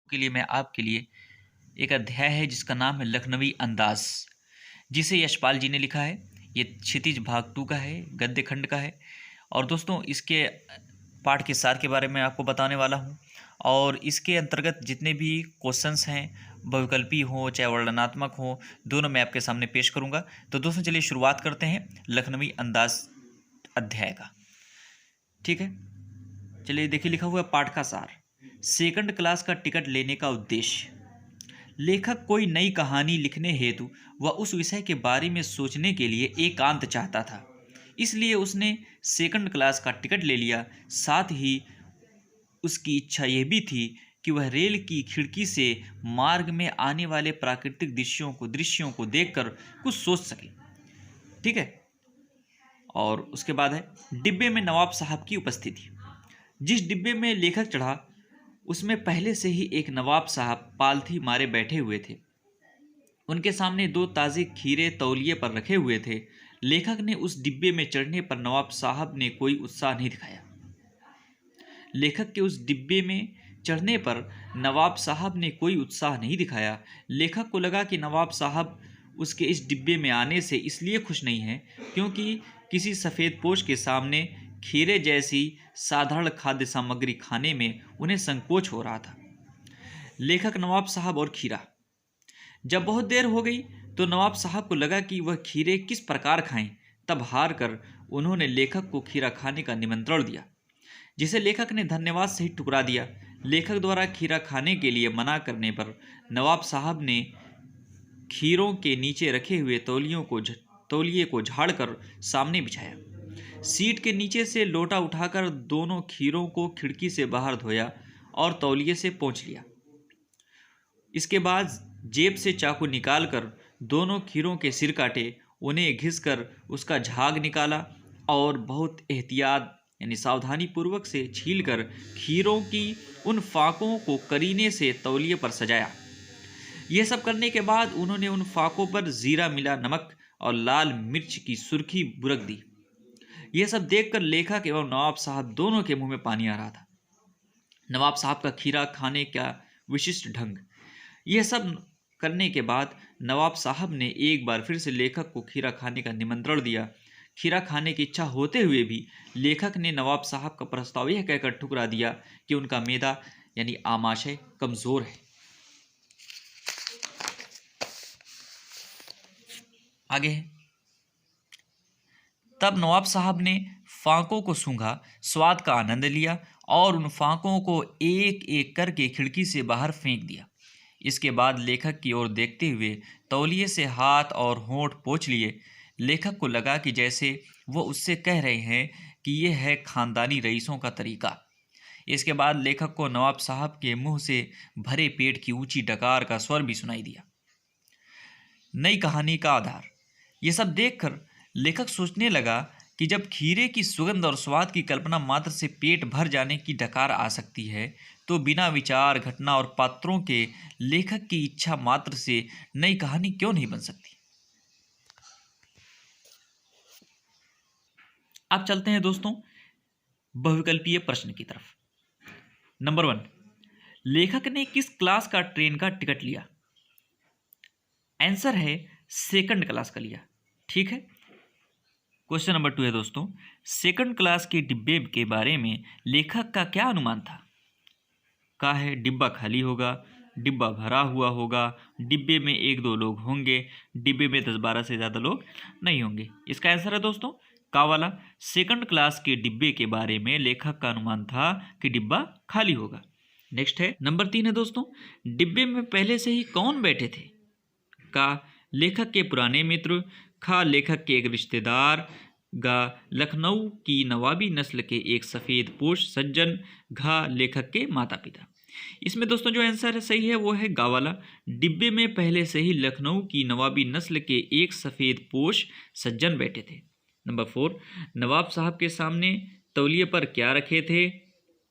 के लिए मैं आपके लिए एक अध्याय है जिसका नाम है लखनवी अंदाज, जिसे यशपाल जी ने लिखा है। ये क्षितिज भाग 2 का है, गद्य खंड का है। और दोस्तों इसके पाठ के सार के बारे में आपको बताने वाला हूँ। और इसके अंतर्गत जितने भी क्वेश्चंस हैं, बहुविकल्पी हो चाहे वर्णनात्मक हो, दोनों मैं आपके सामने पेश करूँगा। तो दोस्तों चलिए शुरुआत करते हैं लखनवी अंदाज अध्याय का। ठीक है, चलिए देखिए लिखा हुआ है पाठ का सार। सेकंड क्लास का टिकट लेने का उद्देश्य। लेखक कोई नई कहानी लिखने हेतु वह उस विषय के बारे में सोचने के लिए एकांत चाहता था, इसलिए उसने सेकंड क्लास का टिकट ले लिया। साथ ही उसकी इच्छा यह भी थी कि वह रेल की खिड़की से मार्ग में आने वाले प्राकृतिक दृश्यों को देखकर कुछ सोच सके। ठीक है, और उसके बाद है डिब्बे में नवाब साहब की उपस्थिति। जिस डिब्बे में लेखक चढ़ा उसमें पहले से ही एक नवाब साहब पालथी मारे बैठे हुए थे। उनके सामने 2 ताज़े खीरे तौलिए पर रखे हुए थे। लेखक ने उस डिब्बे में चढ़ने पर नवाब साहब ने कोई उत्साह नहीं दिखाया। लेखक के उस डिब्बे में चढ़ने पर नवाब साहब ने कोई उत्साह नहीं दिखाया। लेखक को लगा कि नवाब साहब उसके इस डिब्बे में आने से इसलिए खुश नहीं हैं क्योंकि किसी सफ़ेदपोश के सामने खीरे जैसी साधारण खाद्य सामग्री खाने में उन्हें संकोच हो रहा था। लेखक, नवाब साहब और खीरा। जब बहुत देर हो गई तो नवाब साहब को लगा कि वह खीरे किस प्रकार खाएं। तब हार कर उन्होंने लेखक को खीरा खाने का निमंत्रण दिया, जिसे लेखक ने धन्यवाद सहित ठुकरा दिया। लेखक द्वारा खीरा खाने के लिए मना करने पर नवाब साहब ने खीरों के नीचे रखे हुए तौलिए को झाड़कर सामने बिछाया। सीट के नीचे से लोटा उठाकर दोनों खीरों को खिड़की से बाहर धोया और तौलिए से पोंछ लिया। इसके बाद जेब से चाकू निकालकर दोनों खीरों के सिर काटे, उन्हें घिसकर उसका झाग निकाला और बहुत एहतियात यानी सावधानी पूर्वक से छीलकर खीरों की उन फाकों को करीने से तौलिए पर सजाया। यह सब करने के बाद उन्होंने उन फाकों पर जीरा मिला नमक और लाल मिर्च की सुर्खी बुरक दी। यह सब देखकर लेखक एवं नवाब साहब दोनों के मुंह में पानी आ रहा था। नवाब साहब का खीरा खाने का विशिष्ट ढंग। यह सब करने के बाद नवाब साहब ने एक बार फिर से लेखक को खीरा खाने का निमंत्रण दिया। खीरा खाने की इच्छा होते हुए भी लेखक ने नवाब साहब का प्रस्ताव यह कहकर ठुकरा दिया कि उनका मैदा यानी आमाशय कमजोर है। आगे है, तब नवाब साहब ने फाकों को सूंघा, स्वाद का आनंद लिया और उन फाकों को एक एक करके खिड़की से बाहर फेंक दिया। इसके बाद लेखक की ओर देखते हुए तौलिए से हाथ और होंठ पोंछ लिए। लेखक को लगा कि जैसे वो उससे कह रहे हैं कि यह है खानदानी रईसों का तरीका। इसके बाद लेखक को नवाब साहब के मुंह से भरे पेट की ऊंची डकार का स्वर भी सुनाई दिया। नई कहानी का आधार। ये सब देखकर लेखक सोचने लगा कि जब खीरे की सुगंध और स्वाद की कल्पना मात्र से पेट भर जाने की डकार आ सकती है, तो बिना विचार, घटना और पात्रों के लेखक की इच्छा मात्र से नई कहानी क्यों नहीं बन सकती। अब चलते हैं दोस्तों बहुविकल्पीय प्रश्न की तरफ। नंबर 1, लेखक ने किस क्लास का ट्रेन का टिकट लिया? आंसर है सेकंड क्लास का लिया। ठीक है। क्वेश्चन नंबर 2 है दोस्तों, सेकंड क्लास के डिब्बे के बारे में लेखक का क्या अनुमान था? का है डिब्बा खाली होगा, डिब्बा भरा हुआ होगा, डिब्बे में 1-2 लोग होंगे, डिब्बे में 10-12 से ज़्यादा लोग नहीं होंगे। इसका आंसर है दोस्तों का वाला। सेकंड क्लास के डिब्बे के बारे में लेखक का अनुमान था कि डिब्बा खाली होगा। नेक्स्ट है नंबर 3 है दोस्तों, डिब्बे में पहले से ही कौन बैठे थे? का लेखक के पुराने मित्र, खा लेखक के एक रिश्तेदार, गा लखनऊ की नवाबी नस्ल के एक सफ़ेद पोश सज्जन, घा लेखक के माता पिता। इसमें दोस्तों जो आंसर है सही है वो है गा वाला। डिब्बे में पहले से ही लखनऊ की नवाबी नस्ल के एक सफ़ेद पोश सज्जन बैठे थे। नंबर 4, नवाब साहब के सामने तौलिए पर क्या रखे थे?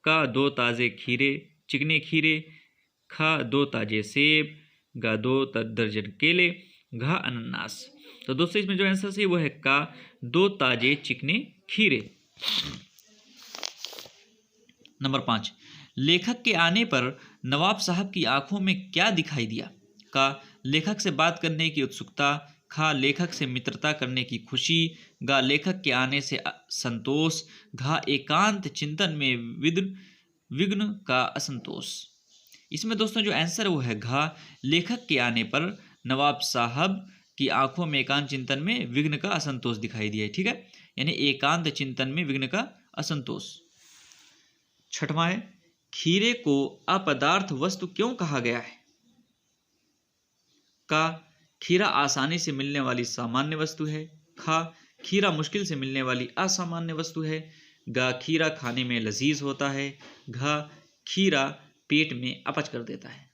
का 2 ताज़े खीरे, चिकने खीरे, खा 2 ताजे सेब, गा 2 दर्जन केले, घा अनानास। तो दोस्तों इसमें जो आंसर सही वो है का 2 ताजे चिकने खीरे। नंबर 5, लेखक के आने पर नवाब साहब की आंखों में क्या दिखाई दिया? का लेखक से बात करने की उत्सुकता, खा लेखक से मित्रता करने की खुशी, गा लेखक के आने से संतोष, घा एकांत चिंतन में विघ्न का असंतोष। इसमें दोस्तों जो आंसर है वो है घा, लेखक के आने पर नवाब साहब की आंखों में एकांत चिंतन में विघ्न का असंतोष दिखाई दिया है। ठीक है, यानी एकांत चिंतन में विघ्न का असंतोष। छठवां है, खीरे को अपदार्थ वस्तु क्यों कहा गया है? का खीरा आसानी से मिलने वाली सामान्य वस्तु है, खा खीरा मुश्किल से मिलने वाली असामान्य वस्तु है, गा खीरा खाने में लजीज होता है, घा खीरा पेट में अपच कर देता है।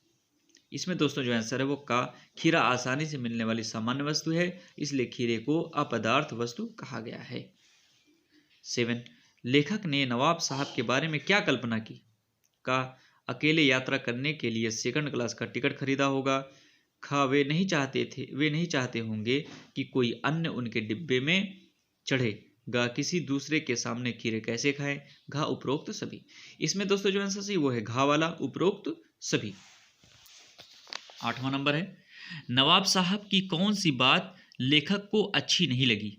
इसमें दोस्तों जो आंसर है वो का खीरा आसानी से मिलने वाली सामान्य वस्तु है, इसलिए खीरे को अपदार्थ वस्तु कहा गया है। 7, लेखक ने नवाब साहब के बारे में क्या कल्पना की? का अकेले यात्रा करने के लिए सेकंड क्लास का टिकट खरीदा होगा, खा वे नहीं चाहते होंगे कि कोई अन्य उनके डिब्बे में चढ़े, गा किसी दूसरे के सामने खीरे कैसे खाएं, घा उपरोक्त सभी। इसमें दोस्तों जो आंसर सही वो है घा वाला, उपरोक्त सभी। 8वां नंबर है, नवाब साहब की कौन सी बात लेखक को अच्छी नहीं लगी?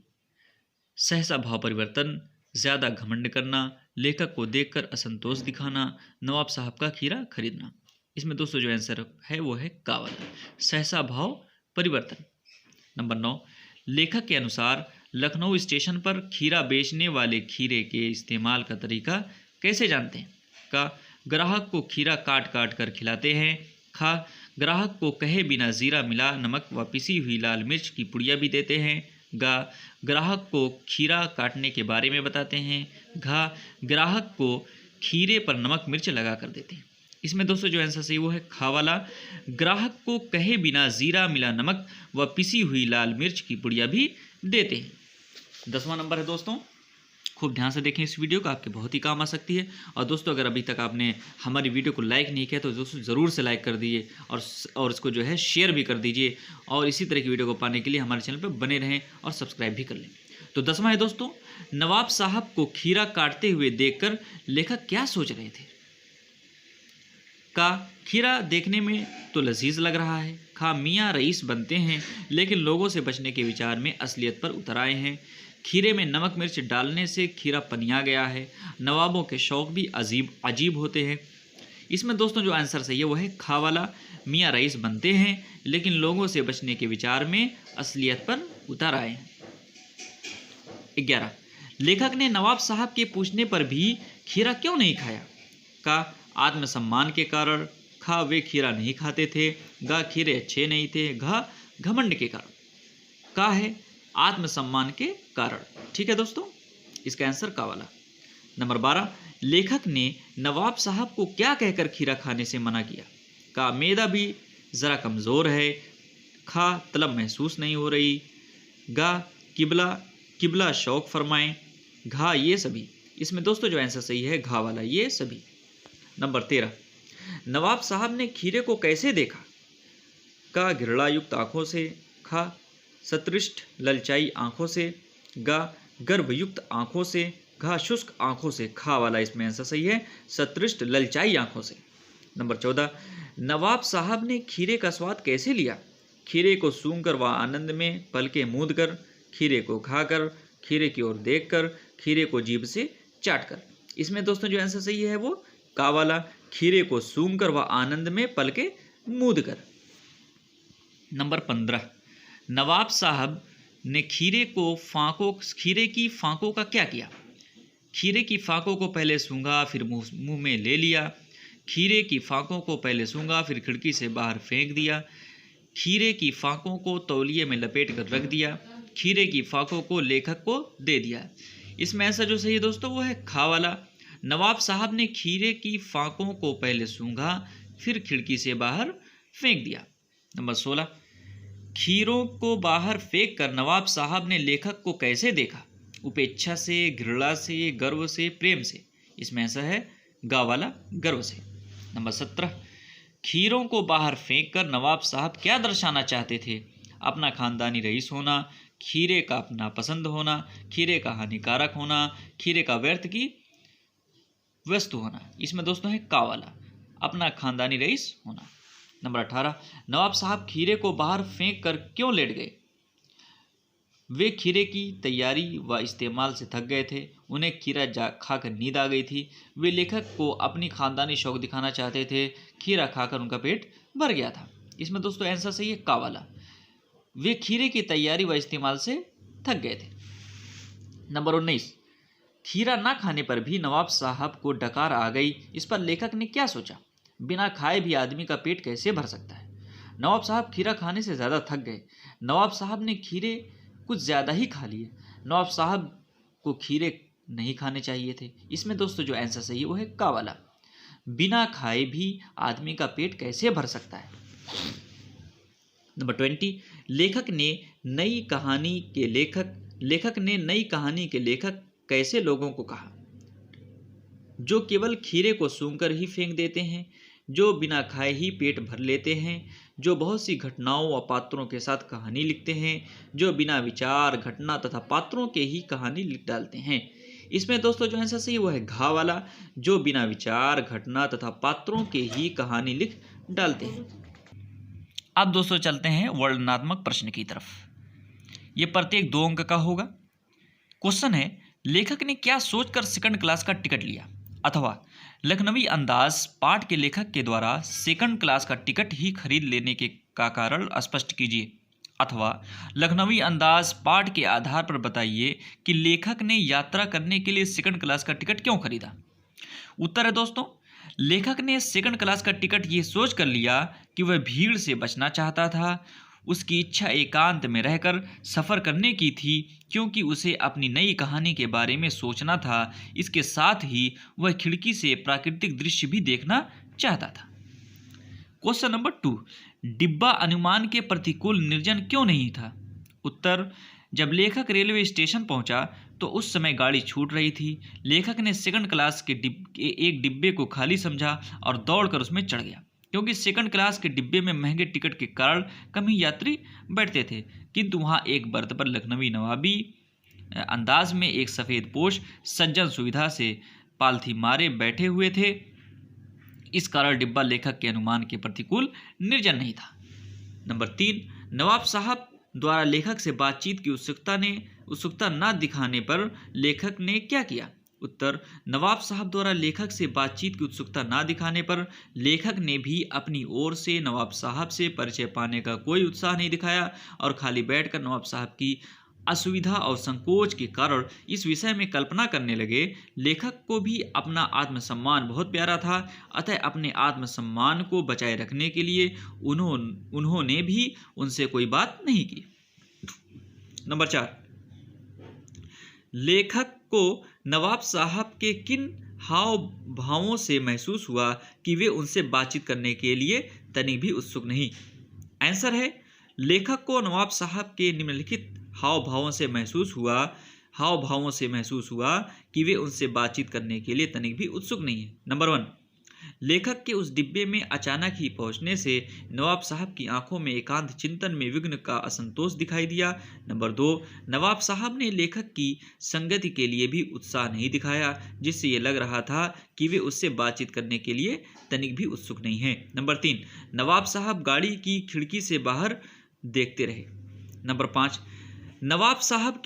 सहसा भाव परिवर्तन, ज्यादा घमंड करना, लेखक को देखकर असंतोष दिखाना, नवाब साहब का खीरा खरीदना। इसमें दोस्तों जो आंसर है वो है का वाला, सहसा भाव परिवर्तन। नंबर 9, लेखक के अनुसार लखनऊ स्टेशन पर खीरा बेचने वाले खीरे के इस्तेमाल का तरीका कैसे जानते हैं? का ग्राहक को खीरा काट काट कर खिलाते हैं, खा ग्राहक को कहे बिना जीरा मिला नमक व पिसी हुई लाल मिर्च की पुड़िया भी देते हैं, गा ग्राहक को खीरा काटने के बारे में बताते हैं, घा ग्राहक को खीरे पर नमक मिर्च लगा कर देते हैं। इसमें दोस्तों जो आंसर सही वो है खा वाला, ग्राहक को कहे बिना जीरा मिला नमक व पिसी हुई लाल मिर्च की पुड़िया भी देते हैं। 10वां नंबर है दोस्तों, खूब ध्यान से देखें इस वीडियो को, आपके बहुत ही काम आ सकती है। और दोस्तों अगर अभी तक आपने हमारी वीडियो को लाइक नहीं किया तो दोस्तों ज़रूर से लाइक कर दीजिए और इसको जो है शेयर भी कर दीजिए, और इसी तरह की वीडियो को पाने के लिए हमारे चैनल पर बने रहें और सब्सक्राइब भी कर लें। तो 10वां है दोस्तों, नवाब साहब को खीरा काटते हुए देखकर लेखक क्या सोच रहे थे? का खीरा देखने में तो लजीज लग रहा है, खा मियाँ रईस बनते हैं लेकिन लोगों से बचने के विचार में असलियत पर उतर आए हैं, खीरे में नमक मिर्च डालने से खीरा पनिया गया है, नवाबों के शौक भी अजीब होते हैं। इसमें दोस्तों जो आंसर सही है वो है खा वाला, मियाँ रईस बनते हैं लेकिन लोगों से बचने के विचार में असलियत पर उतर आए हैं। 11, लेखक ने नवाब साहब के पूछने पर भी खीरा क्यों नहीं खाया? का आत्मसम्मान के कारण, खा वे खीरा नहीं खाते थे, गा खीरे अच्छे नहीं थे, घा घमंड के कारण। का है आत्मसम्मान के कारण। ठीक है दोस्तों, इसका आंसर का वाला। नंबर 12, लेखक ने नवाब साहब को क्या कहकर खीरा खाने से मना किया? का मैदा भी ज़रा कमज़ोर है, खा तलब महसूस नहीं हो रही, गा किबला शौक फरमाएं, घा ये सभी। इसमें दोस्तों जो आंसर सही है घा वाला, ये सभी। नंबर 13, नवाब साहब ने खीरे को कैसे देखा? का घृणायुक्त आंखों से, खा सतृष्ट ललचाई आंखों से, गा गर्भयुक्त आंखों से, घा शुष्क आंखों से। खा वाला इसमें आंसर सही है, सतृष्ट ललचाई आंखों से। नंबर 14, नवाब साहब ने खीरे का स्वाद कैसे लिया? खीरे को सूंघकर व आनंद में, पलके मूंद कर, खीरे को खाकर, खीरे की ओर देखकर, खीरे को जीभ से चाटकर। इसमें दोस्तों जो आंसर सही है वो का वाला, खीरे को सूंघकर व आनंद में, पलके मूंद कर। नंबर 15, नवाब साहब ने खीरे की फांकों का क्या किया? खीरे की फांकों को पहले सूंघा फिर मुंह में ले लिया, खीरे की फांकों को पहले सूंघा फिर खिड़की से बाहर फेंक दिया, खीरे की फांकों को तौलिए में लपेट कर रख दिया, खीरे की फांकों को लेखक को दे दिया। इसमें ऐसा जो सही है दोस्तों वो है खा वाला, नवाब साहब ने खीरे की फांकों को पहले सूंघा फिर खिड़की से बाहर फेंक दिया। नंबर 16, खीरों को बाहर फेंक कर नवाब साहब ने लेखक को कैसे देखा? उपेक्षा से, घृणा से, गर्व से, प्रेम से। इसमें ऐसा है गा वाला, गर्व से। नंबर 17, खीरों को बाहर फेंक कर नवाब साहब क्या दर्शाना चाहते थे? अपना खानदानी रईस होना, खीरे का अपना पसंद होना, खीरे का हानिकारक होना, खीरे का व्यर्थ की वस्तु होना। इसमें दोस्तों है का वाला, अपना खानदानी रईस होना। नंबर 18, नवाब साहब खीरे को बाहर फेंक कर क्यों लेट गए? वे खीरे की तैयारी व इस्तेमाल से थक गए थे, उन्हें खीरा खाकर नींद आ गई थी। वे लेखक को अपनी खानदानी शौक दिखाना चाहते थे, खीरा खाकर उनका पेट भर गया था। इसमें दोस्तों आंसर सही है का वाला। वे खीरे की तैयारी व इस्तेमाल से थक गए थे। नंबर 19, खीरा ना खाने पर भी नवाब साहब को डकार आ गई। इस पर लेखक ने क्या सोचा? बिना खाए भी आदमी का पेट कैसे भर सकता है? नवाब साहब खीरा खाने से ज़्यादा थक गए। नवाब साहब ने खीरे कुछ ज़्यादा ही खा लिए। नवाब साहब को खीरे नहीं खाने चाहिए थे। इसमें दोस्तों जो आंसर सही है वो है का वाला। बिना खाए भी आदमी का पेट कैसे भर सकता है? नंबर 20, लेखक ने नई कहानी के लेखक कैसे लोगों को कहा? जो केवल खीरे को सूंघकर ही फेंक देते हैं, जो बिना खाए ही पेट भर लेते हैं, जो बहुत सी घटनाओं व पात्रों के साथ कहानी लिखते हैं, जो बिना विचार घटना तथा पात्रों के ही कहानी लिख डालते हैं। इसमें दोस्तों जो आंसर सही है वो है घा वाला, जो बिना विचार घटना तथा पात्रों के ही कहानी लिख डालते हैं। अब दोस्तों चलते हैं वर्णनात्मक प्रश्न की तरफ। ये प्रत्येक 2 अंक का होगा। क्वेश्चन है, लेखक ने क्या सोचकर सेकंड क्लास का टिकट लिया? अथवा लखनवी अंदाज पाठ के लेखक के द्वारा सेकंड क्लास का टिकट ही खरीद लेने के का कारण स्पष्ट कीजिए। अथवा लखनवी अंदाज पाठ के आधार पर बताइए कि लेखक ने यात्रा करने के लिए सेकंड क्लास का टिकट क्यों खरीदा। उत्तर है दोस्तों, लेखक ने सेकंड क्लास का टिकट ये सोच कर लिया कि वह भीड़ से बचना चाहता था। उसकी इच्छा एकांत में रहकर सफ़र करने की थी, क्योंकि उसे अपनी नई कहानी के बारे में सोचना था। इसके साथ ही वह खिड़की से प्राकृतिक दृश्य भी देखना चाहता था। क्वेश्चन नंबर 2, डिब्बा अनुमान के प्रतिकूल निर्जन क्यों नहीं था? उत्तर, जब लेखक रेलवे स्टेशन पहुंचा तो उस समय गाड़ी छूट रही थी। लेखक ने सेकंड क्लास के एक डिब्बे को खाली समझा और दौड़कर उसमें चढ़ गया, क्योंकि सेकंड क्लास के डिब्बे में महंगे टिकट के कारण कम ही यात्री बैठते थे। किंतु वहाँ एक बर्थ पर लखनवी नवाबी अंदाज में एक सफ़ेद पोश सज्जन सुविधा से पालथी मारे बैठे हुए थे। इस कारण डिब्बा लेखक के अनुमान के प्रतिकूल निर्जन नहीं था। नंबर 3, नवाब साहब द्वारा लेखक से बातचीत की उत्सुकता न दिखाने पर लेखक ने क्या किया? उत्तर, नवाब साहब द्वारा लेखक से बातचीत की उत्सुकता न दिखाने पर लेखक ने भी अपनी ओर से नवाब साहब से परिचय पाने का कोई उत्साह नहीं दिखाया और खाली बैठकर नवाब साहब की असुविधा और संकोच के कारण इस विषय में कल्पना करने लगे। लेखक को भी अपना आत्मसम्मान बहुत प्यारा था, अतः अपने आत्मसम्मान को बचाए रखने के लिए उन्होंने भी उनसे कोई बात नहीं की। नंबर 4, लेखक को नवाब साहब के किन हाव भावों से महसूस हुआ कि वे उनसे बातचीत करने के लिए तनिक भी उत्सुक नहीं? आंसर है, लेखक को नवाब साहब के निम्नलिखित हाव भावों से महसूस हुआ कि वे उनसे बातचीत करने के लिए तनिक भी उत्सुक नहीं है। नंबर 1, लेखक के उस डिब्बे में अचानक ही पहुंचने से नवाब साहब की आंखों में एकांत चिंतन में विघ्न का असंतोष दिखाई दिया। नंबर 2, नवाब साहब ने लेखक की संगति के लिए भी उत्साह नहीं दिखाया, जिससे ये लग रहा था कि वे उससे बातचीत करने के लिए तनिक भी उत्सुक नहीं हैं। नंबर 3, नवाब साहब गाड़ी की खिड़की से बाहर देखते रहे। नंबर 5, नवाब साहब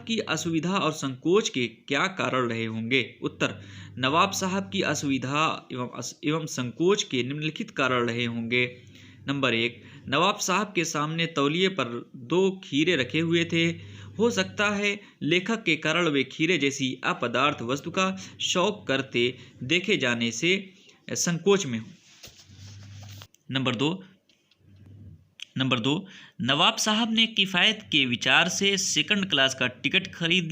की असुविधा और संकोच के क्या कारण रहे होंगे? उत्तर, नवाब साहब की असुविधा एवं संकोच के निम्नलिखित कारण रहे होंगे। नंबर 1, नवाब साहब के सामने तौलिए पर 2 खीरे रखे हुए थे। हो सकता है लेखक के कारण वे खीरे जैसी अपदार्थ वस्तु का शौक करते देखे जाने से संकोच में हो। नंबर 2, नवाब साहब ने किफ़ायत के विचार से सेकंड क्लास का टिकट खरीद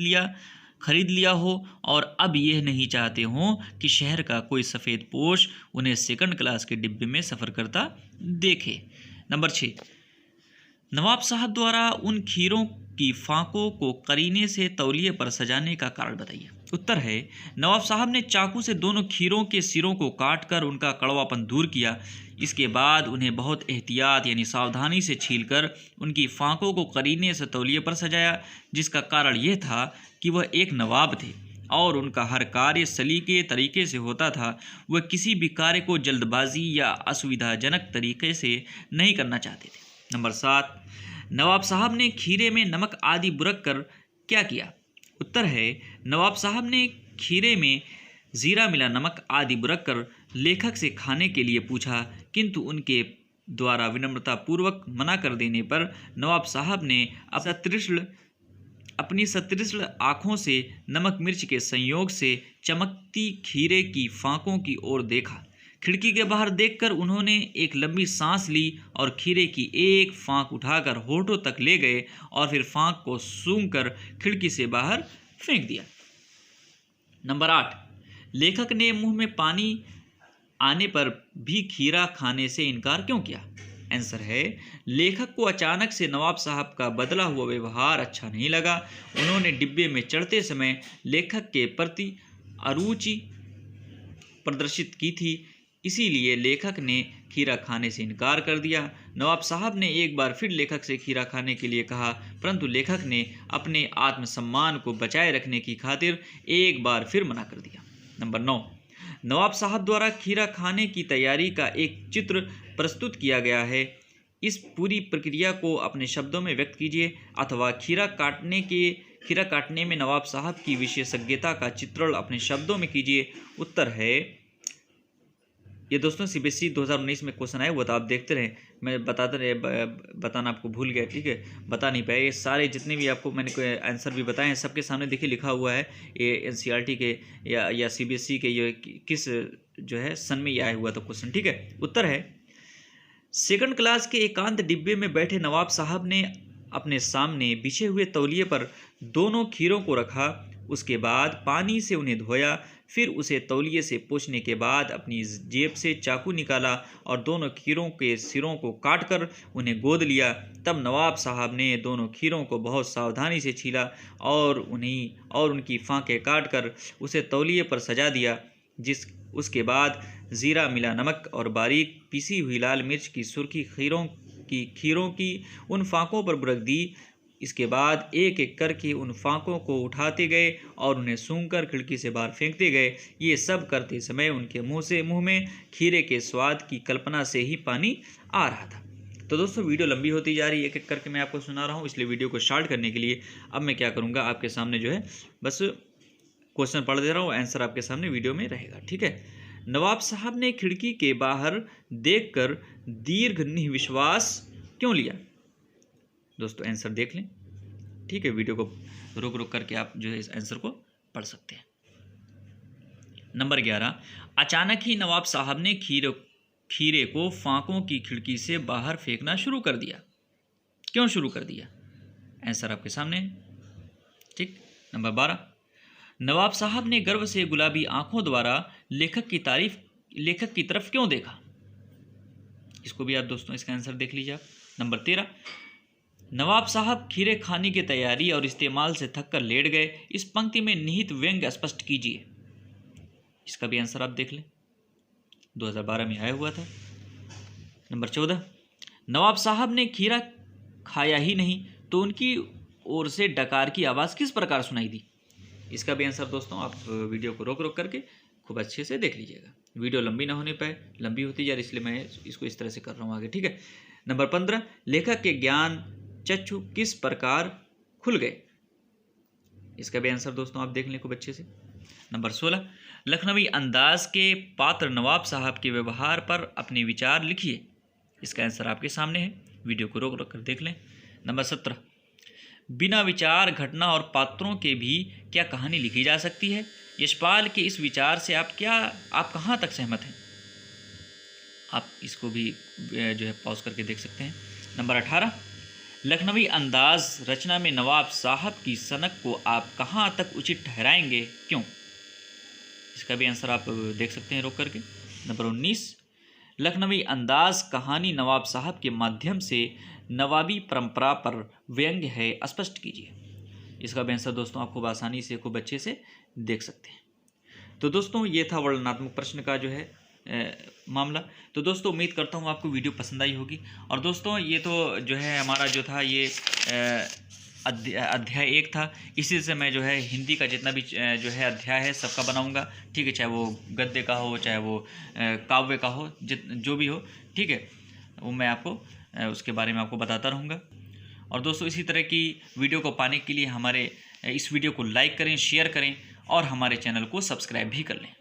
लिया हो और अब यह नहीं चाहते हों कि शहर का कोई सफ़ेद पोश उन्हें सेकंड क्लास के डिब्बे में सफ़र करता देखे। नंबर 6, नवाब साहब द्वारा उन खीरों की फांकों को करीने से तौलिए पर सजाने का कारण बताइए। उत्तर है, नवाब साहब ने चाकू से दोनों खीरों के सिरों को काटकर उनका कड़वापन दूर किया। इसके बाद उन्हें बहुत एहतियात यानी सावधानी से छीलकर उनकी फांकों को करीने से तौलिए पर सजाया, जिसका कारण यह था कि वह एक नवाब थे और उनका हर कार्य सलीके तरीके से होता था। वह किसी भी कार्य को जल्दबाजी या असुविधाजनक तरीके से नहीं करना चाहते थे। नंबर 7, नवाब साहब ने खीरे में नमक आदि बुरक कर क्या किया? उत्तर है, नवाब साहब ने खीरे में जीरा मिला नमक आदि बुरक कर लेखक से खाने के लिए पूछा, किंतु उनके द्वारा विनम्रतापूर्वक मना कर देने पर नवाब साहब ने अपनी सतृष्ण आँखों से नमक मिर्च के संयोग से चमकती खीरे की फांकों की ओर देखा। खिड़की के बाहर देखकर उन्होंने एक लंबी सांस ली और खीरे की एक फांक उठाकर होठों तक ले गए और फिर फांक को सूंघकर खिड़की से बाहर फेंक दिया। नंबर 8, लेखक ने मुंह में पानी आने पर भी खीरा खाने से इनकार क्यों किया? आंसर है, लेखक को अचानक से नवाब साहब का बदला हुआ व्यवहार अच्छा नहीं लगा। उन्होंने डिब्बे में चढ़ते समय लेखक के प्रति अरुचि प्रदर्शित की थी, इसीलिए लेखक ने खीरा खाने से इनकार कर दिया। नवाब साहब ने एक बार फिर लेखक से खीरा खाने के लिए कहा, परंतु लेखक ने अपने आत्मसम्मान को बचाए रखने की खातिर एक बार फिर मना कर दिया। नंबर 9, नवाब साहब द्वारा खीरा खाने की तैयारी का एक चित्र प्रस्तुत किया गया है। इस पूरी प्रक्रिया को अपने शब्दों में व्यक्त कीजिए, अथवा खीरा काटने में नवाब साहब की विशेषज्ञता का चित्रण अपने शब्दों में कीजिए। उत्तर है, ये दोस्तों सीबीएसई 2019 में क्वेश्चन आया हुआ था, आप देखते रहें, मैं बताना आपको भूल गया, ठीक है, बता नहीं पाया। ये सारे जितने भी आपको मैंने आंसर भी बताए हैं, सबके सामने देखिए लिखा हुआ है, ये एनसीईआरटी के या सीबीएसई के ये किस जो है सन में ये आया हुआ था क्वेश्चन, ठीक है। उत्तर है, सेकंड क्लास के एकांत डिब्बे में बैठे नवाब साहब ने अपने सामने बिछे हुए तौलिए पर दोनों खीरों को रखा, उसके बाद पानी से उन्हें धोया, फिर उसे तौलिए से पोंछने के बाद अपनी जेब से चाकू निकाला और दोनों खीरों के सिरों को काटकर उन्हें गोद लिया। तब नवाब साहब ने दोनों खीरों को बहुत सावधानी से छीला और उनकी फांकें काटकर उसे तौलिए पर सजा दिया। उसके बाद जीरा मिला नमक और बारीक पीसी हुई लाल मिर्च की सुर्खी खीरों की उन फांकों पर बुरक दी। इसके बाद एक एक करके उन फांकों को उठाते गए और उन्हें सूंघकर खिड़की से बाहर फेंकते गए। ये सब करते समय उनके मुंह में खीरे के स्वाद की कल्पना से ही पानी आ रहा था। तो दोस्तों वीडियो लंबी होती जा रही है, एक एक करके मैं आपको सुना रहा हूँ, इसलिए वीडियो को शॉर्ट करने के लिए अब मैं क्या करूँगा, आपके सामने जो है बस क्वेश्चन पढ़ दे रहा हूँ, आंसर आपके सामने वीडियो में रहेगा, ठीक है। नवाब साहब ने खिड़की के बाहर देखकर दीर्घ निःश्वास क्यों लिया? दोस्तों आंसर देख लें, ठीक है, वीडियो को रुक करके आप जो है इस आंसर को पढ़ सकते हैं। नंबर 11, अचानक ही नवाब साहब ने खीरे को फांकों की खिड़की से बाहर फेंकना शुरू कर दिया। क्यों शुरू कर दिया? आंसर आपके सामने, ठीक। नंबर 12, नवाब साहब ने गर्व से गुलाबी आंखों द्वारा लेखक की तरफ क्यों देखा? इसको भी आप दोस्तों इसका आंसर देख लीजिए आप। नंबर 13, नवाब साहब खीरे खाने की तैयारी और इस्तेमाल से थककर लेट गए। इस पंक्ति में निहित व्यंग्य स्पष्ट कीजिए। इसका भी आंसर आप देख लें, 2012 में आया हुआ था। नंबर 14, नवाब साहब ने खीरा खाया ही नहीं तो उनकी ओर से डकार की आवाज़ किस प्रकार सुनाई दी? इसका भी आंसर दोस्तों आप वीडियो को रोक करके खूब अच्छे से देख लीजिएगा। वीडियो लंबी ना होने पाए, लंबी होती जा रही, इसलिए मैं इसको इस तरह से कर रहा हूँ आगे, ठीक है। नंबर 15, लेखक के ज्ञान चक्षु किस प्रकार खुल गए? इसका भी आंसर दोस्तों आप देख लें खूब अच्छे से। नंबर 16, लखनवी अंदाज के पात्र नवाब साहब के व्यवहार पर अपने विचार लिखिए। इसका आंसर आपके सामने है, वीडियो को रोक कर देख लें। नंबर 17, बिना विचार घटना और पात्रों के भी क्या कहानी लिखी जा सकती है? यशपाल के इस विचार से आप कहाँ तक सहमत हैं? आप इसको भी जो है पॉज करके देख सकते हैं। नंबर 18, लखनवी अंदाज रचना में नवाब साहब की सनक को आप कहाँ तक उचित ठहराएंगे, क्यों? इसका भी आंसर आप देख सकते हैं रोक करके। नंबर 19, लखनवी अंदाज कहानी नवाब साहब के माध्यम से नवाबी परंपरा पर व्यंग्य है, स्पष्ट कीजिए। इसका भी आंसर दोस्तों आप खूब आसानी से खूब अच्छे से देख सकते हैं। तो दोस्तों ये था वर्णनात्मक प्रश्न का जो है मामला। तो दोस्तों उम्मीद करता हूँ आपको वीडियो पसंद आई होगी। और दोस्तों ये तो जो है हमारा जो था ये अध्याय 1 था। इसी से मैं जो है हिंदी का जितना भी जो है अध्याय है सबका बनाऊंगा, ठीक है, चाहे वो गद्य का हो, चाहे वो काव्य का हो, जो भी हो, ठीक है, वो मैं आपको उसके बारे में आपको बताता रहूँगा। और दोस्तों इसी तरह की वीडियो को पाने के लिए हमारे इस वीडियो को लाइक करें, शेयर करें और हमारे चैनल को सब्सक्राइब भी कर लें।